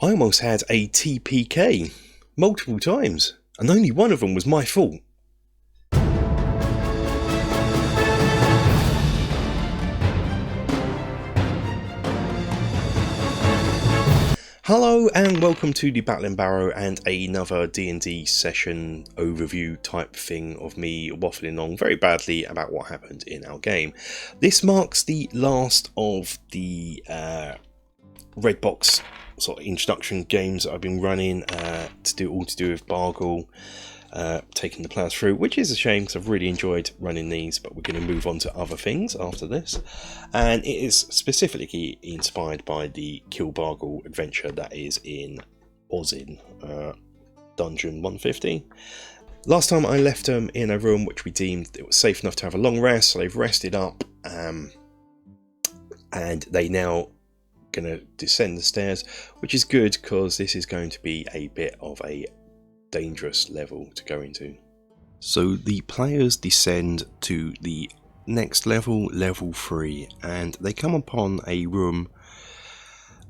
I almost had a TPK multiple times, and only one of them was my fault. Hello and welcome to the Battle in Barrow and another D&D session overview type thing of me waffling on very badly about what happened in our game. This marks the last of the red box sort of introduction games that I've been running to do with Bargle, taking the players through, which is a shame because I've really enjoyed running these, but we're going to move on to other things after this. And it is specifically inspired by the Kill Bargle adventure that is in Ozin, Dungeon 150. Last time I left them in a room which we deemed it was safe enough to have a long rest, so they've rested up, and they now going to descend the stairs, which is good because this is going to be a bit of a dangerous level to go into. So the players descend to the next level, level 3, and they come upon a room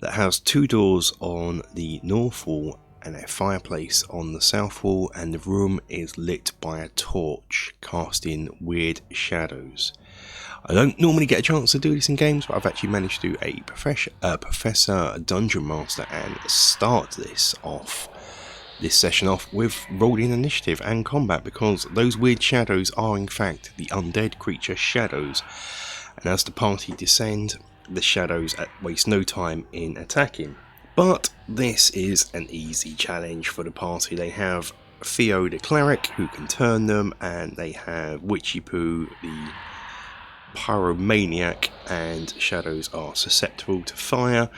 that has two doors on the north wall and a fireplace on the south wall, and the room is lit by a torch casting weird shadows. I don't normally get a chance to do this in games, but I've actually managed to do a Professor Dungeon Master and start this session off with rolling initiative and combat, because those weird shadows are in fact the undead creature shadows, and as the party descend, the shadows waste no time in attacking. But this is an easy challenge for the party. They have Theo the cleric who can turn them, and they have Witchy Poo the pyromaniac, and shadows are susceptible to fire.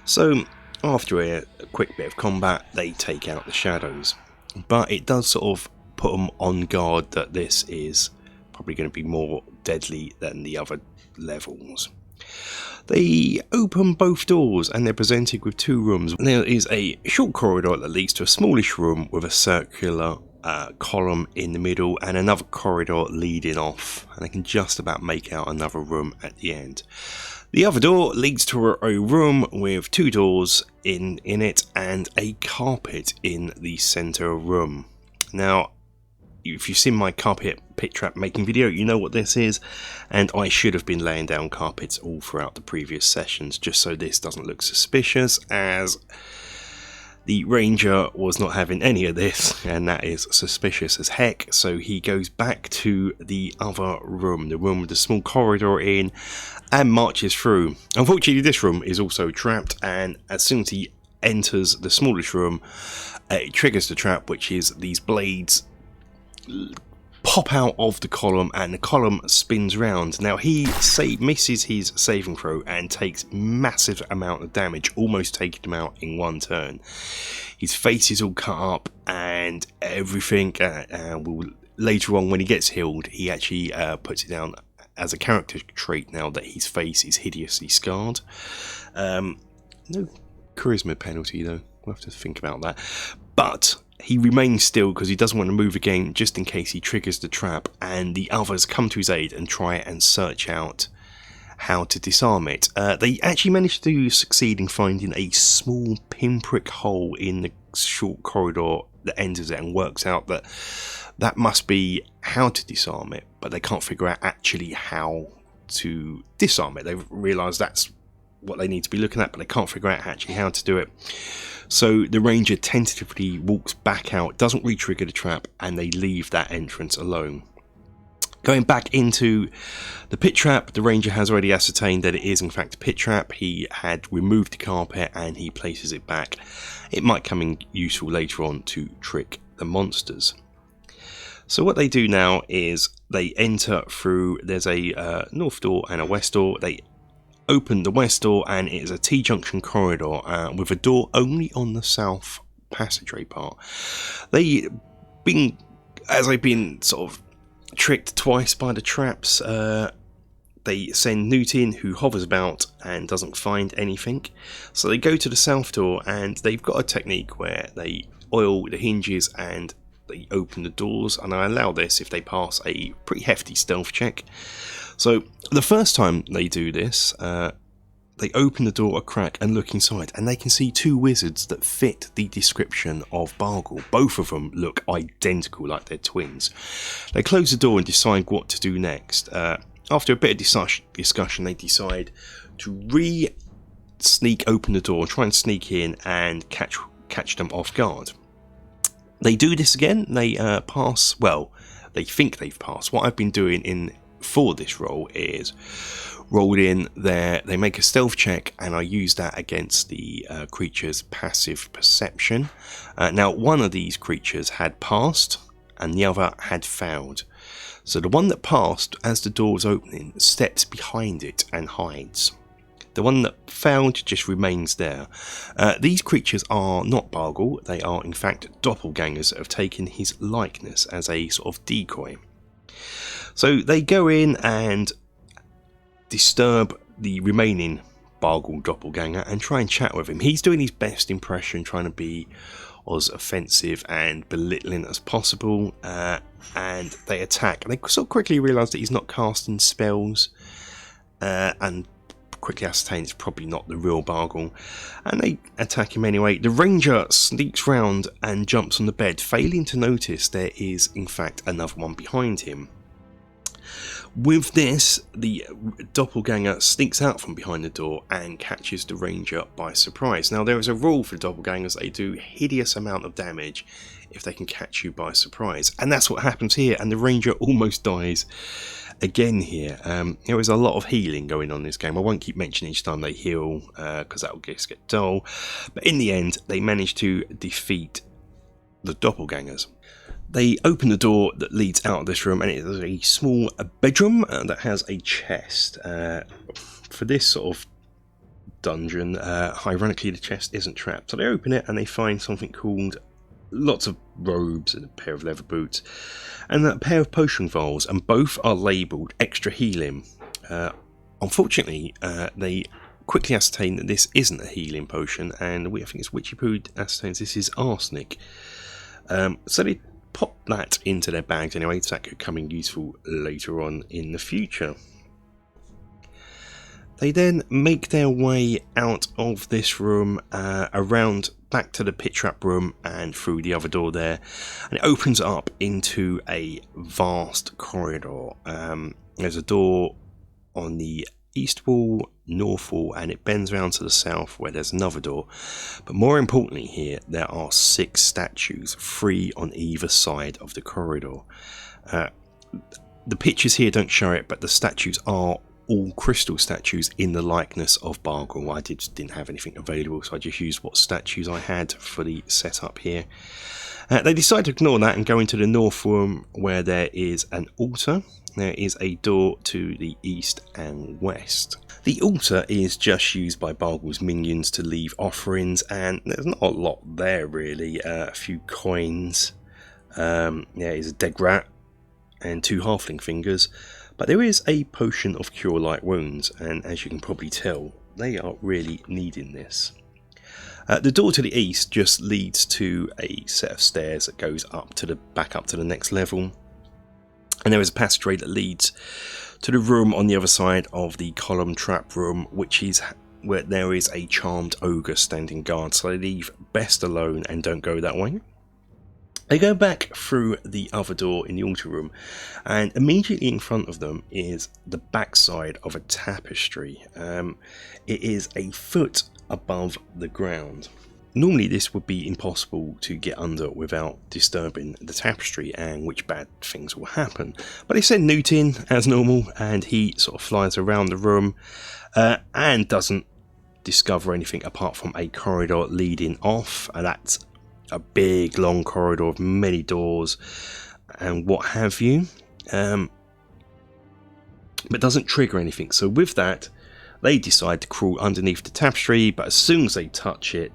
So after a quick bit of combat, they take out the shadows, but it does sort of put them on guard that this is probably going to be more deadly than the other levels. They open both doors and they're presented with two rooms. There is a short corridor that leads to a smallish room with a circular column in the middle, and another corridor leading off, and I can just about make out another room at the end. The other door leads to a room with two doors in it and a carpet in the centre room. Now, if you've seen my carpet pit trap making video, you know what this is, and I should have been laying down carpets all throughout the previous sessions just so this doesn't look suspicious, as the ranger was not having any of this, and that is suspicious as heck. So he goes back to the other room, the room with the small corridor in, and marches through. Unfortunately, this room is also trapped, and as soon as he enters the smallest room, it triggers the trap, which is these blades pop out of the column and the column spins round. Now he misses his saving throw and takes massive amount of damage, almost taking him out in one turn. His face is all cut up and everything. Later on, when he gets healed, he actually puts it down as a character trait now that his face is hideously scarred. No charisma penalty though, we'll have to think about that. But he remains still because he doesn't want to move again, just in case he triggers the trap, and the others come to his aid and try and search out how to disarm it. They actually managed to succeed in finding a small pinprick hole in the short corridor that enters it, and works out that that must be how to disarm it, but they can't figure out actually how to disarm it. They've realised that's what they need to be looking at, but they can't figure out actually how to do it. So the ranger tentatively walks back out, doesn't re-trigger the trap, and they leave that entrance alone. Going back into the pit trap, the ranger has already ascertained that it is in fact a pit trap. He had removed the carpet and he places it back. It might come in useful later on to trick the monsters. So what they do now is they enter through, there's a north door and a west door. They open the west door and it is a T-junction corridor with a door only on the south passageway part. They've been sort of tricked twice by the traps. They send Newt in, who hovers about and doesn't find anything. So they go to the south door and they've got a technique where they oil the hinges and they open the doors, and I allow this if they pass a pretty hefty stealth check. So the first time they do this, They open the door a crack and look inside, and they can see 2 wizards that fit the description of Bargle. Both of them look identical, like they're twins. They close the door and decide what to do next. After a bit of discussion, they decide to sneak open the door, try and sneak in and catch them off guard. They do this again. They pass. Well, they think they've passed. What I've been doing for this role is rolled in there. They make a stealth check, and I use that against the creature's passive perception. Now, one of these creatures had passed, and the other had failed. So the one that passed, as the door was opening, steps behind it and hides. The one that failed just remains there. These creatures are not Bargle. They are in fact doppelgangers that have taken his likeness as a sort of decoy. So they go in and disturb the remaining Bargle doppelganger and try and chat with him. He's doing his best impression, trying to be as offensive and belittling as possible, and they attack. And they sort of quickly realise that he's not casting spells, and quickly ascertain it's probably not the real Bargle, and they attack him anyway. The ranger sneaks round and jumps on the bed, failing to notice there is in fact another one behind him. With this, the doppelganger sneaks out from behind the door and catches the ranger by surprise. Now, there is a rule for doppelgangers: they do hideous amount of damage if they can catch you by surprise, and that's what happens here, and the ranger almost dies again here. There is a lot of healing going on in this game. I won't keep mentioning each time they heal because that will just get dull, but in the end they manage to defeat the doppelgangers. They open the door that leads out of this room, and it is a small bedroom that has a chest. For this sort of dungeon, ironically the chest isn't trapped. So they open it and they find something called lots of robes and a pair of leather boots and a pair of potion vials, and both are labelled extra healing. Unfortunately, they quickly ascertain that this isn't a healing potion, and I think it's Witchy ascertains this is arsenic. So they pop that into their bags anyway, so that could come in useful later on in the future. They then make their way out of this room, around back to the pit trap room and through the other door there, and it opens up into a vast corridor. There's a door on the east wall, north wall, and it bends around to the south where there's another door. But more importantly here, there are 6 statues, 3 on either side of the corridor. The pictures here don't show it, but the statues are all crystal statues in the likeness of Bargle. I didn't have anything available, so I just used what statues I had for the setup here. They decide to ignore that and go into the north room where there is an altar. There is a door to the east and west. The altar is just used by Bargle's minions to leave offerings, and there's not a lot there really. A few coins, there is a dead rat and 2 halfling fingers, but there is a potion of cure light wounds, and as you can probably tell, they are really needing this. The door to the east just leads to a set of stairs that goes back up to the next level. And there is a passageway that leads to the room on the other side of the column trap room, which is where there is a charmed ogre standing guard. So they leave best alone and don't go that way. They go back through the other door in the altar room, and immediately in front of them is the backside of a tapestry. It is a foot above the ground. Normally this would be impossible to get under without disturbing the tapestry, and which bad things will happen. But they send Newt in as normal, and he sort of flies around the room and doesn't discover anything apart from a corridor leading off, and that's a big long corridor of many doors and what have you, but doesn't trigger anything. So with that, they decide to crawl underneath the tapestry, but as soon as they touch it,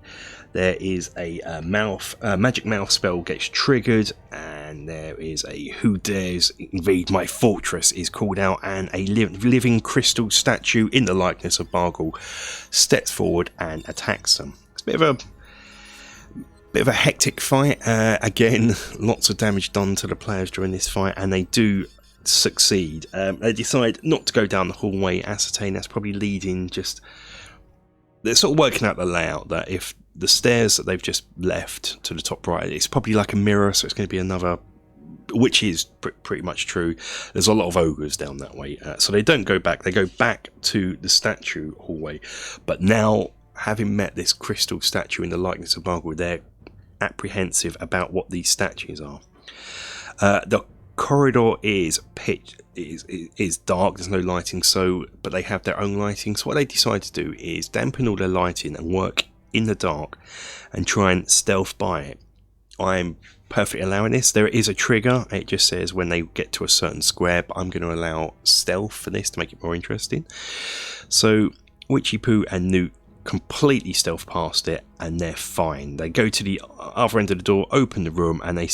there is a magic mouth spell gets triggered, and there is a "Who dares invade my fortress" is called out, and a living crystal statue in the likeness of Bargle steps forward and attacks them. It's a bit of a hectic fight. Again, lots of damage done to the players during this fight, and they do succeed. They decide not to go down the hallway, ascertain that's probably leading just they're sort of working out the layout that if the stairs that they've just left to the top right, it's probably like a mirror, so it's going to be another, which is pretty much true. There's a lot of ogres down that way, so they don't go back. They go back to the statue hallway, but now, having met this crystal statue in the likeness of Bargle, they're apprehensive about what these statues are. The corridor is is dark, there's no lighting, but they have their own lighting. So what they decide to do is dampen all their lighting and work in the dark and try and stealth by it. I'm perfectly allowing this. There is a trigger, it just says when they get to a certain square, but I'm going to allow stealth for this to make it more interesting. So Witchy Poo and Newt completely stealth past it, and they're fine. They go to the other end of the door, open the room, and they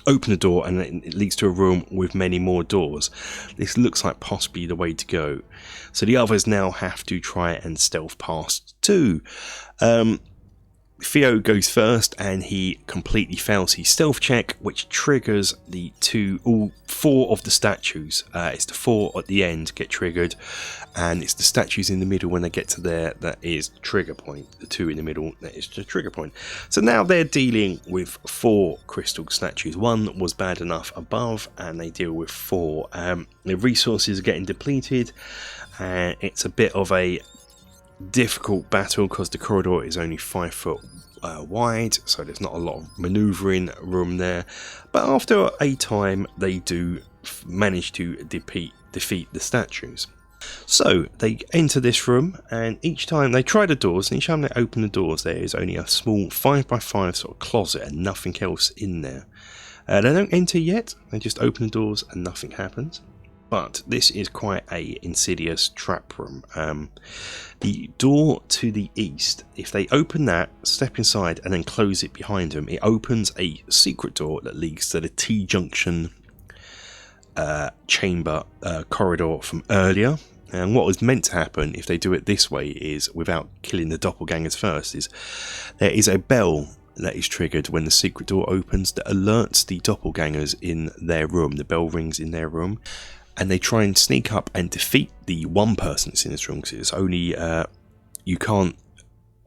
open the door, and it leads to a room with many more doors. This looks like possibly the way to go. So the others now have to try and stealth past too. Theo goes first, and he completely fails his stealth check, which triggers all four of the statues. It's the four at the end get triggered, and it's the statues in the middle when they get to there that is the trigger point. The two in the middle, that is the trigger point. So now they're dealing with 4 crystal statues. One was bad enough above, and they deal with 4. The resources are getting depleted, and it's a bit of a difficult battle because the corridor is only 5 foot wide, so there's not a lot of maneuvering room there. But after a time, they do manage to defeat the statues. So they enter this room, and each time they try the doors, and each time they open the doors, there is only a small 5x5 sort of closet and nothing else in there. They don't enter yet, they just open the doors and nothing happens. But this is quite a insidious trap room. The door to the east, if they open that, step inside and then close it behind them, it opens a secret door that leads to the T-junction chamber corridor from earlier. And what was meant to happen if they do it this way is, without killing the doppelgangers first, is there is a bell that is triggered when the secret door opens that alerts the doppelgangers in their room. The bell rings in their room, and they try and sneak up and defeat the one person that's in this room, because it's only you can't,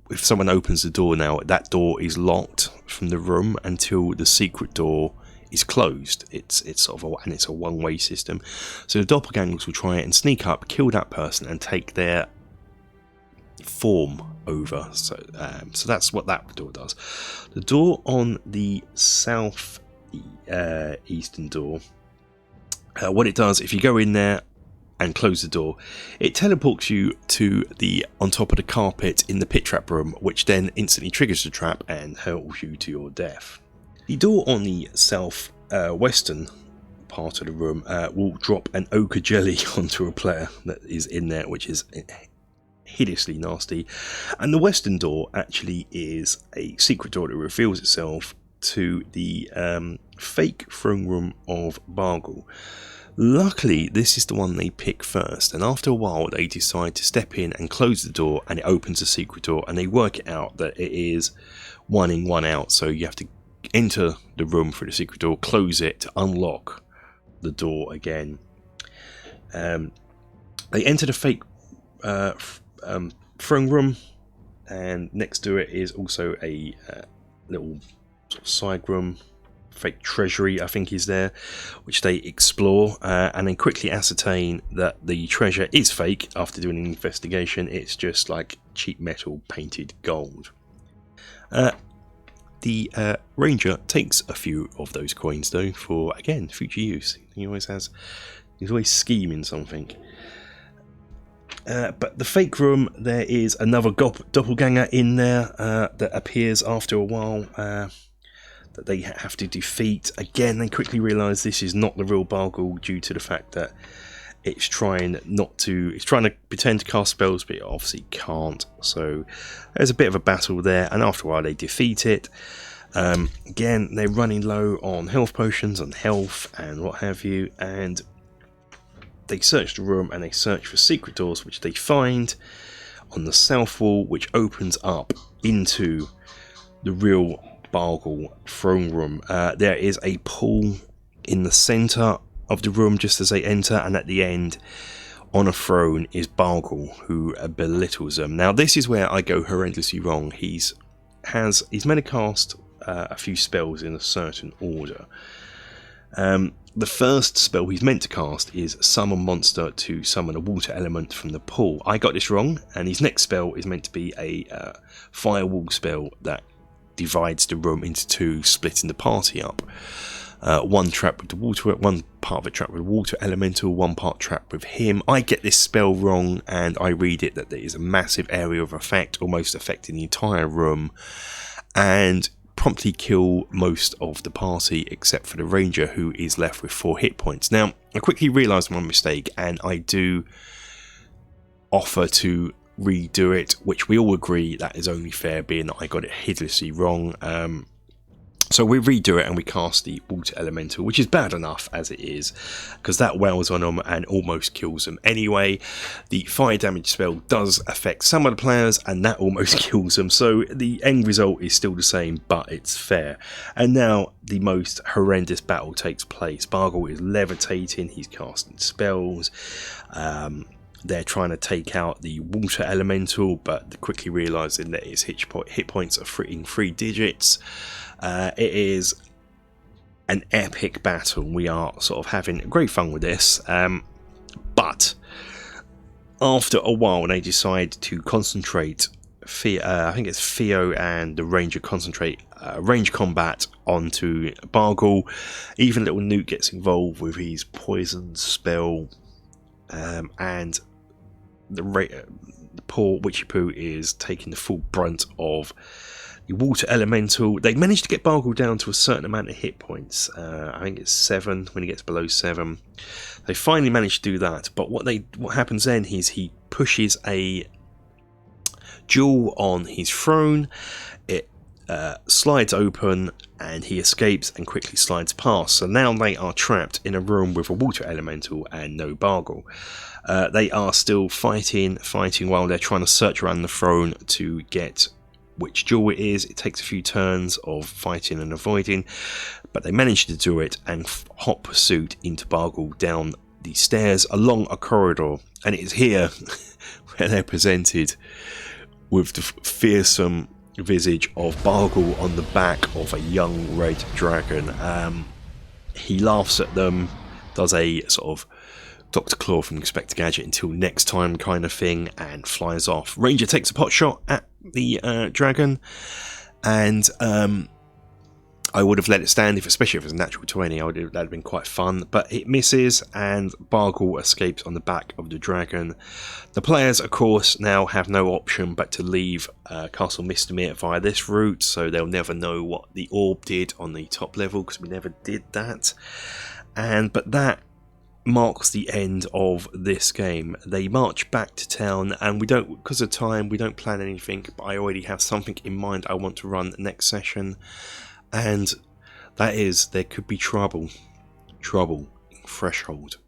if someone opens the door now, that door is locked from the room until the secret door is closed. It's sort of it's a one-way system. So the doppelgangers will try and sneak up, kill that person, and take their form over. So that's what that door does. The door on the south eastern door, what it does, if you go in there and close the door, it teleports you to on top of the carpet in the pit trap room, which then instantly triggers the trap and hurls you to your death. The door on the south western part of the room will drop an ochre jelly onto a player that is in there, which is hideously nasty. And the western door actually is a secret door that reveals itself to the fake throne room of Bargle. Luckily, this is the one they pick first, and after a while they decide to step in and close the door, and it opens a secret door, and they work it out that it is 1 in, 1 out, so you have to enter the room through the secret door, close it to unlock the door again. They enter the fake throne room, and next to it is also a little sort of side room, fake treasury I think is there, which they explore and then quickly ascertain that the treasure is fake. After doing an investigation, it's just like cheap metal painted gold. The ranger takes a few of those coins though for, again, future use. He's always scheming something. But the fake room, there is another doppelganger in there that appears after a while that they have to defeat. Again, they quickly realise this is not the real Bargle due to the fact that it's trying to pretend to cast spells, but it obviously can't. So there's a bit of a battle there, and after a while they defeat it. Again, they're running low on health potions and health and what have you, and they search the room and they search for secret doors, which they find on the south wall, which opens up into the real Bargle throne room. There is a pool in the centre of the room just as they enter, and at the end on a throne is Bargle, who belittles them. Now this is where I go horrendously wrong. He's meant to cast a few spells in a certain order. The first spell he's meant to cast is summon monster to summon a water element from the pool. I got this wrong, and his next spell is meant to be a firewall spell that divides the room into two, splitting the party up. One trap with the water, one part of it trapped with the water elemental, one part trapped with him. I get this spell wrong, and I read it that there is a massive area of effect, almost affecting the entire room, and promptly kill most of the party except for the ranger, who is left with 4 hit points. Now, I quickly realised my mistake, and I do offer to redo it, which we all agree that is only fair, being that I got it hideously wrong. So we redo it and we cast the water elemental, which is bad enough as it is, because that wails on them and almost kills them anyway. The fire damage spell does affect some of the players, and that almost kills them. So the end result is still the same, but it's fair. And now the most horrendous battle takes place. Bargle is levitating, he's casting spells. They're trying to take out the water elemental, but quickly realising that its hit points are in 3 digits. It is an epic battle. We are sort of having great fun with this, but after a while they decide to concentrate, I think it's Theo and the ranger concentrate range combat onto Bargle. Even little Newt gets involved with his poison spell, and the poor Witchy Poo is taking the full brunt of the water elemental. They managed to get Bargle down to a certain amount of hit points. I think it's 7 when he gets below 7. They finally managed to do that, but what happens then is he pushes a jewel on his throne. It slides open and he escapes and quickly slides past. So now they are trapped in a room with a water elemental and no Bargle. They are still fighting while they're trying to search around the throne to get which jewel it is. It takes a few turns of fighting and avoiding, but they manage to do it and hot pursuit into Bargle down the stairs along a corridor. And it is here where they're presented with the fearsome visage of Bargle on the back of a young red dragon. He laughs at them, does a sort of Dr. Claw from Inspector Gadget until next time kind of thing, and flies off. Ranger takes a pot shot at the dragon, and I would have let it stand, especially if it was a natural 20. That'd have been quite fun, but it misses, and Bargle escapes on the back of the dragon. The players, of course, now have no option but to leave Castle Mistamere via this route, so they'll never know what the orb did on the top level, because we never did that. But that marks the end of this game. They march back to town, and we don't, because of time, we don't plan anything, but I already have something in mind I want to run next session, and that is, there could be trouble in Threshold.